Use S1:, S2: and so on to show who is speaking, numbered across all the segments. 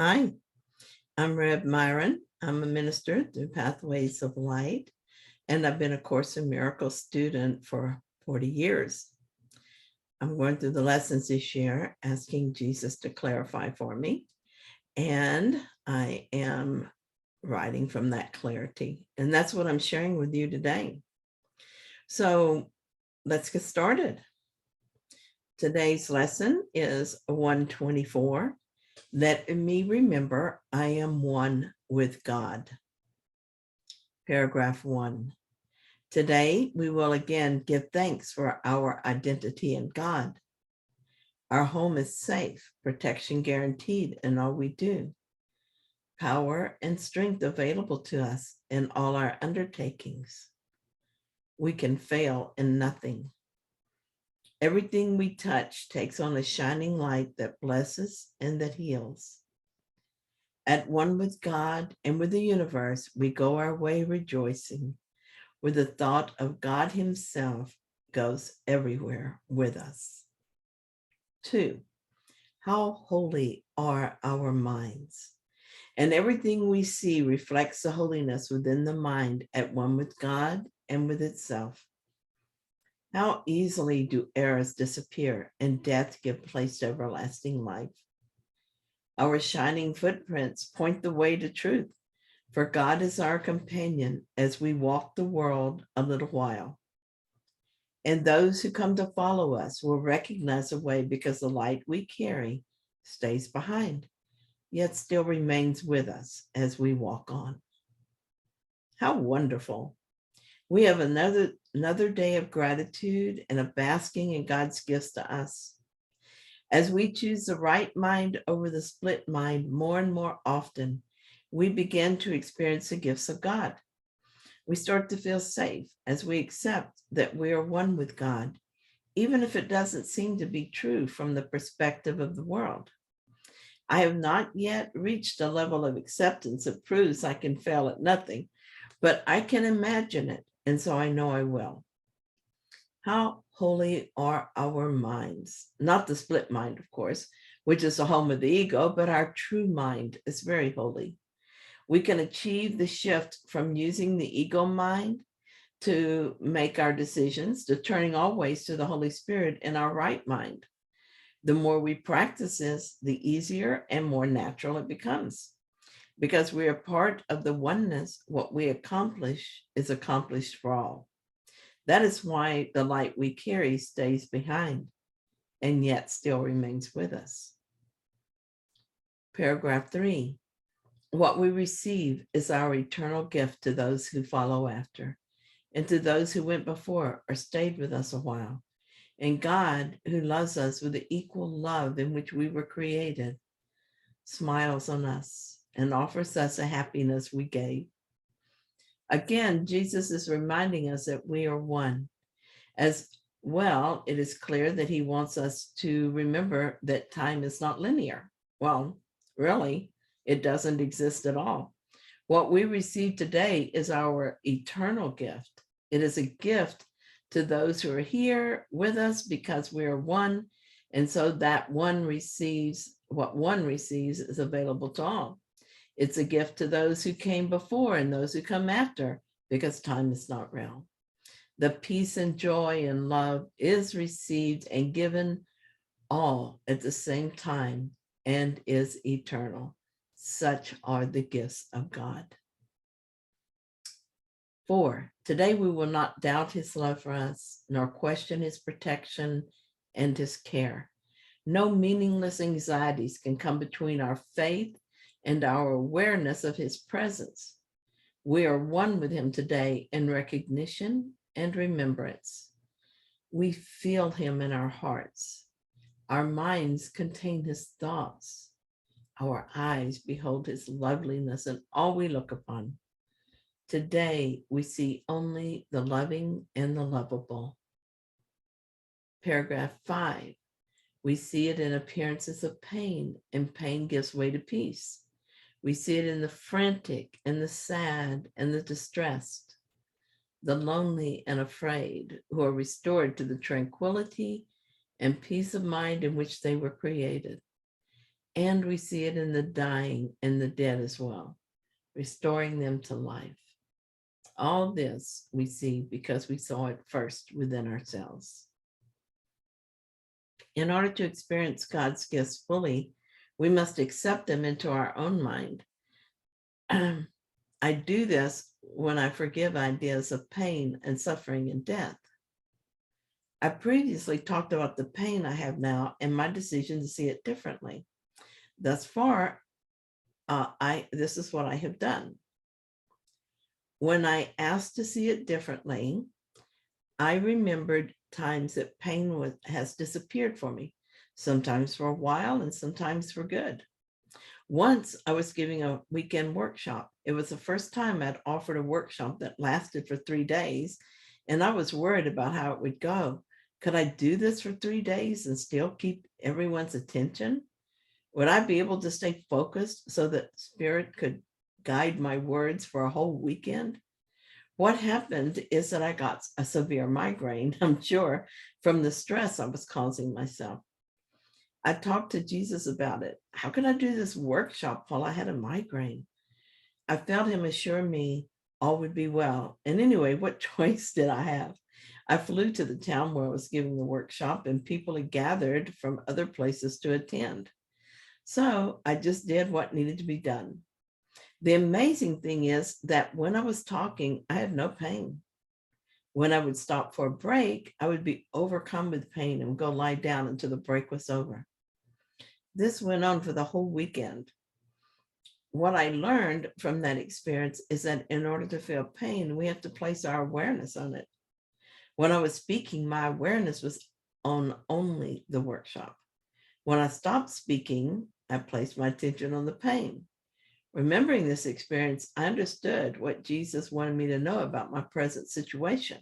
S1: Hi, I'm Reb Myron. I'm a minister through Pathways of Light, and I've been a Course in Miracles student for 40 years. I'm going through the lessons this year, asking Jesus to clarify for me, and I am writing from that clarity, and that's what I'm sharing with you today. So let's get started. Today's lesson is 124. Let me remember I am one with God. Paragraph 1. Today, we will again give thanks for our identity in God. Our home is safe, protection guaranteed in all we do, power and strength available to us in all our undertakings. We can fail in nothing. Everything we touch takes on a shining light that blesses and that heals. At one with God and with the universe, we go our way rejoicing, where the thought of God himself goes everywhere with us. 2, how holy are our minds? And everything we see reflects the holiness within the mind at one with God and with itself. How easily do errors disappear and death give place to everlasting life? Our shining footprints point the way to truth, for God is our companion as we walk the world a little while. And those who come to follow us will recognize the way because the light we carry stays behind, yet still remains with us as we walk on. How wonderful. We have another day of gratitude and of basking in God's gifts to us. As we choose the right mind over the split mind more and more often, we begin to experience the gifts of God. We start to feel safe as we accept that we are one with God, even if it doesn't seem to be true from the perspective of the world. I have not yet reached a level of acceptance that proves I can fail at nothing, but I can imagine it, and so I know I will. How holy are our minds? Not the split mind, of course, which is the home of the ego, but our true mind is very holy. We can achieve the shift from using the ego mind to make our decisions, to turning always to the Holy Spirit in our right mind. The more we practice this, the easier and more natural it becomes. Because we are part of the oneness, what we accomplish is accomplished for all. That is why the light we carry stays behind and yet still remains with us. Paragraph 3. What we receive is our eternal gift to those who follow after, and to those who went before or stayed with us a while. And God, who loves us with the equal love in which we were created, smiles on us and offers us a happiness we gave. Again, Jesus is reminding us that we are one. As well, it is clear that he wants us to remember that time is not linear. Well, really, it doesn't exist at all. What we receive today is our eternal gift. It is a gift to those who are here with us because we are one. And so that one receives, what one receives is available to all. It's a gift to those who came before and those who come after, because time is not real. The peace and joy and love is received and given all at the same time and is eternal. Such are the gifts of God. 4, today we will not doubt his love for us, nor question his protection and his care. No meaningless anxieties can come between our faith and our awareness of his presence. We are one with him today in recognition and remembrance. We feel him in our hearts. Our minds contain his thoughts. Our eyes behold his loveliness in all we look upon. Today, we see only the loving and the lovable. Paragraph 5, we see it in appearances of pain, and pain gives way to peace. We see it in the frantic and the sad and the distressed, the lonely and afraid, who are restored to the tranquility and peace of mind in which they were created. And we see it in the dying and the dead as well, restoring them to life. All this we see because we saw it first within ourselves. In order to experience God's gifts fully, we must accept them into our own mind. I do this when I forgive ideas of pain and suffering and death. I previously talked about the pain I have now and my decision to see it differently. Thus far, this is what I have done. When I asked to see it differently, I remembered times that pain has disappeared for me, sometimes for a while and sometimes for good. Once I was giving a weekend workshop. It was the first time I'd offered a workshop that lasted for 3 days, and I was worried about how it would go. Could I do this for 3 days and still keep everyone's attention? Would I be able to stay focused so that Spirit could guide my words for a whole weekend? What happened is that I got a severe migraine, I'm sure, from the stress I was causing myself. I talked to Jesus about it. How could I do this workshop while I had a migraine? I felt him assure me all would be well. And anyway, what choice did I have? I flew to the town where I was giving the workshop, and people had gathered from other places to attend. So I just did what needed to be done. The amazing thing is that when I was talking, I had no pain. When I would stop for a break, I would be overcome with pain and go lie down until the break was over. This went on for the whole weekend. What I learned from that experience is that in order to feel pain, we have to place our awareness on it. When I was speaking, my awareness was on only the workshop. When I stopped speaking, I placed my attention on the pain. Remembering this experience, I understood what Jesus wanted me to know about my present situation.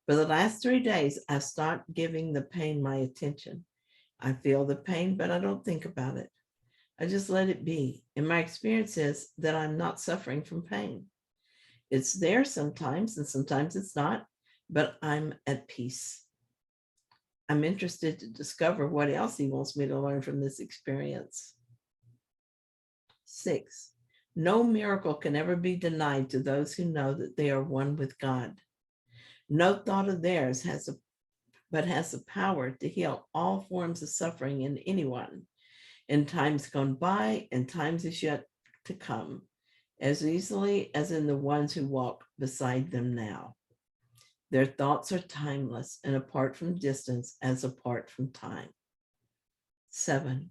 S1: For the last 3 days, I stopped giving the pain my attention. I feel the pain, but I don't think about it. I just let it be. And my experience is that I'm not suffering from pain. It's there sometimes, and sometimes it's not, but I'm at peace. I'm interested to discover what else he wants me to learn from this experience. 6, no miracle can ever be denied to those who know that they are one with God. No thought of theirs has the power to heal all forms of suffering in anyone, in times gone by and times is yet to come, as easily as in the ones who walk beside them now. Their thoughts are timeless and apart from distance as apart from time. 7,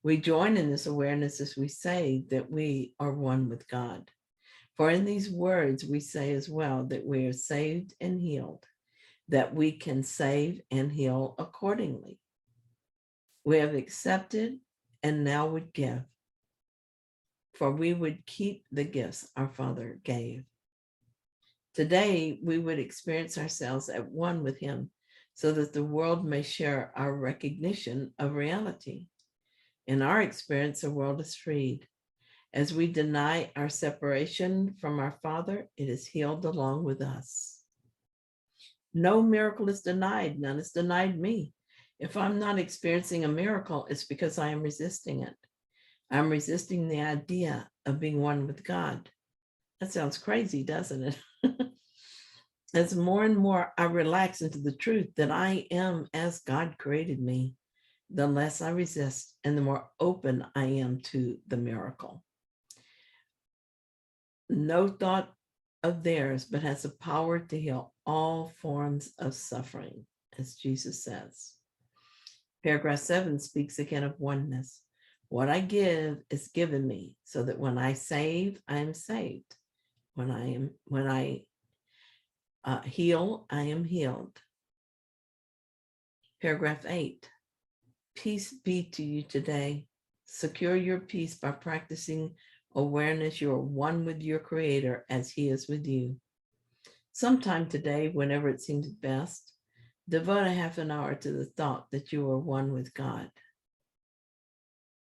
S1: we join in this awareness as we say that we are one with God. For in these words, we say as well that we are saved and healed, that we can save and heal accordingly. We have accepted and now would give, for we would keep the gifts our Father gave. Today, we would experience ourselves at one with him so that the world may share our recognition of reality. In our experience, the world is freed. As we deny our separation from our Father, it is healed along with us. No miracle is denied. None is denied me. If I'm not experiencing a miracle, it's because I am resisting it. I'm resisting the idea of being one with God. That sounds crazy, doesn't it? As more and more I relax into the truth that I am as God created me, the less I resist and the more open I am to the miracle. No thought of theirs, but has the power to heal all forms of suffering, as Jesus says. Paragraph 7 speaks again of oneness. What I give is given me, so that when I save, I am saved. When I heal, I am healed. Paragraph 8, peace be to you today. Secure your peace by practicing awareness. You are one with your Creator as He is with you. Sometime today, whenever it seems best, devote a half an hour to the thought that you are one with God.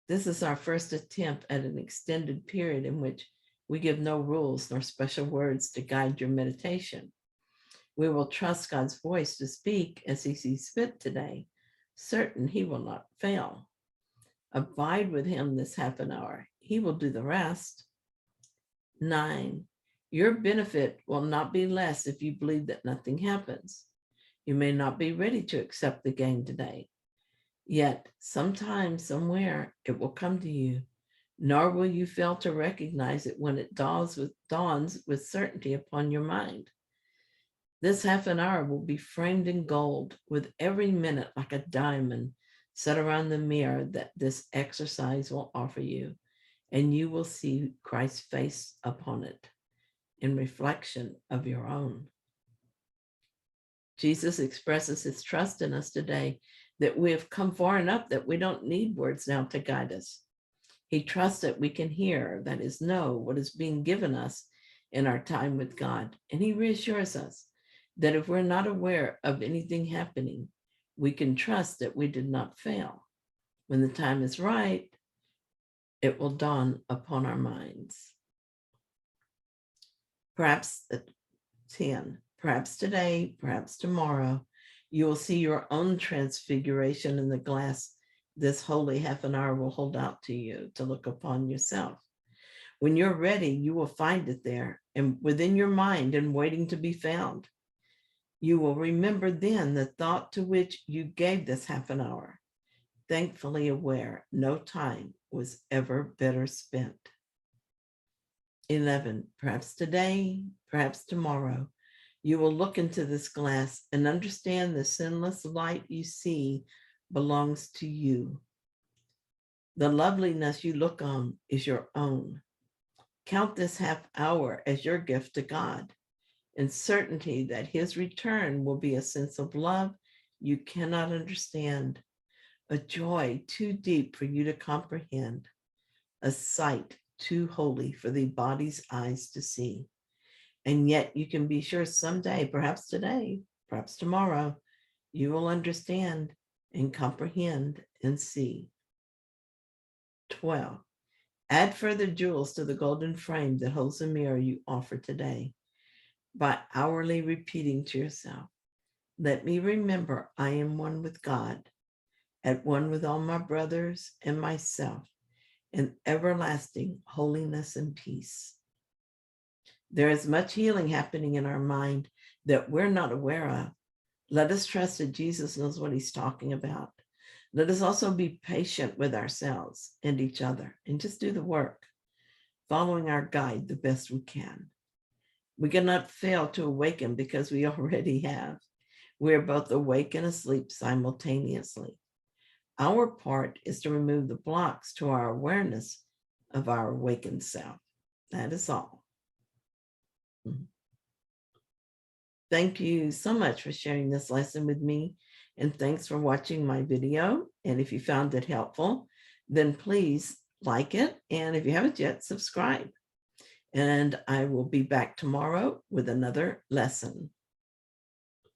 S1: This is our first attempt at an extended period in which we give no rules nor special words to guide your meditation. We will trust God's voice to speak as He sees fit today, certain He will not fail. Abide with him this half an hour. He will do the rest. 9, your benefit will not be less if you believe that nothing happens. You may not be ready to accept the gain today. Yet, sometime, somewhere, it will come to you, nor will you fail to recognize it when it dawns with certainty upon your mind. This half an hour will be framed in gold, with every minute like a diamond set around the mirror that this exercise will offer you, and you will see Christ's face upon it in reflection of your own. Jesus expresses his trust in us today that we have come far enough that we don't need words now to guide us. He trusts that we can hear, that is, know what is being given us in our time with God. And he reassures us that if we're not aware of anything happening, we can trust that we did not fail. When the time is right, it will dawn upon our minds. Perhaps 10, perhaps today, perhaps tomorrow, you will see your own transfiguration in the glass this holy half an hour will hold out to you to look upon yourself. When you're ready, you will find it there and within your mind and waiting to be found. You will remember then the thought to which you gave this half an hour, thankfully aware no time was ever better spent. 11, perhaps today, perhaps tomorrow, you will look into this glass and understand the sinless light you see belongs to you. The loveliness you look on is your own. Count this half hour as your gift to God, in certainty that his return will be a sense of love you cannot understand, a joy too deep for you to comprehend, a sight too holy for the body's eyes to see. And yet you can be sure someday, perhaps today, perhaps tomorrow, you will understand and comprehend and see. 12, add further jewels to the golden frame that holds the mirror you offer today by hourly repeating to yourself, let me remember I am one with God, at one with all my brothers and myself, in everlasting holiness and peace. There is much healing happening in our mind that we're not aware of. Let us trust that Jesus knows what he's talking about. Let us also be patient with ourselves and each other and just do the work, following our guide the best we can. We cannot fail to awaken because we already have. We are both awake and asleep simultaneously. Our part is to remove the blocks to our awareness of our awakened self. That is all. Thank you so much for sharing this lesson with me, and thanks for watching my video. And if you found it helpful, then please like it. And if you haven't yet, subscribe. And I will be back tomorrow with another lesson.